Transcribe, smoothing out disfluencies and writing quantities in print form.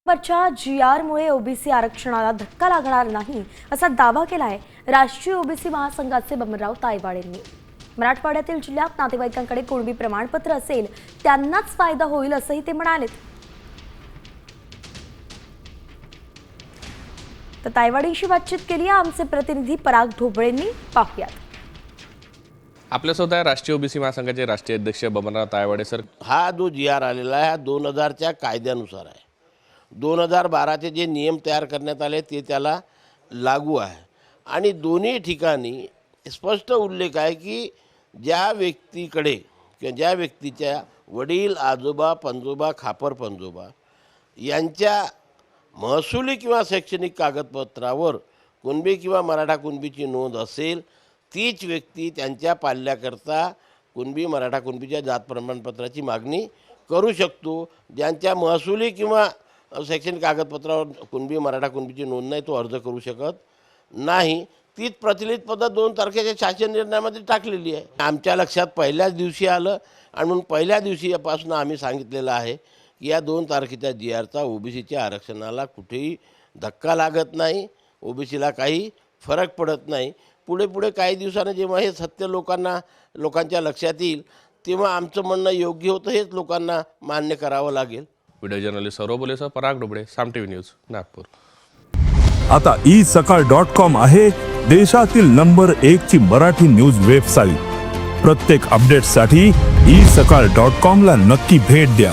वरच्या GRमुळे ओबीसी आरक्षणाला धक्का लागणार नाही असा दावा केलाय राष्ट्रीय ओबीसी महासंघाचे बबनराव तायवाडेंनी। मराठवाड्यातील जिल्ह्यात नातेवाईकांकडे कुणबी प्रमाणपत्र असेल त्यांनाच फायदा होईल असंही ते म्हणाले। तर तायवाडेंशी बातचीत केली आमचे प्रतिनिधी पराग ढोबळेंनी, पाहूयात। आपल्यासोबत आहे राष्ट्रीय ओबीसी महासंघाचे राष्ट्रीय अध्यक्ष बबनराव तायवाडे सर। हा जो GR आलेला आहे हा 2000च्या कायद्यानुसार आहे। 2012चे जे नियम तयार करण्यात आले ते त्याला लागू आहे आणि दोन्ही ठिकाणी स्पष्ट उल्लेख आहे की ज्या व्यक्तीकडे किंवा ज्या व्यक्तीच्या वडील, आजोबा, पणजोबा, खापर पणजोबा यांच्या महसुली किंवा शैक्षणिक कागदपत्रावर कुणबी किंवा मराठा कुणबीची नोंद असेल तीच व्यक्ती त्यांच्या पाल्याकरता कुणबी मराठा कुणबीच्या जात प्रमाणपत्राची मागणी करू शकतो। ज्यांच्या महसुली किंवा शैक्षणिक कागदपत्रावर कुणबी मराठा कुणबीची नोंद नाही तो अर्ज करू शकत नाही। तीच प्रचलित पद्धत 2 तारखेच्या शासन निर्णयामध्ये टाकलेली आहे। आमच्या लक्षात पहिल्याच दिवशी आलं आणि म्हणून पहिल्या दिवशीपासून आम्ही सांगितलेलं आहे की या 2 तारखेच्या GRचा ओबीसीच्या आरक्षणाला कुठेही धक्का लागत नाही, ओबीसीला काही फरक पडत नाही। पुढे काही दिवसांनी जेव्हा हे सत्य लोकांच्या लक्षात येईल तेव्हा आमचं म्हणणं योग्य होतं हेच लोकांना मान्य करावं लागेल। व्हिडिओ जर्नलिस्ट सौरव बोलेसह पराग ढोबळे, साम टीव्ही न्यूज, नागपूर। आता isakal.com आहे देशातील नंबर 1 ची मराठी न्यूज वेबसाईट। प्रत्येक अपडेटसाठी isakal.com ला नक्की भेट द्या।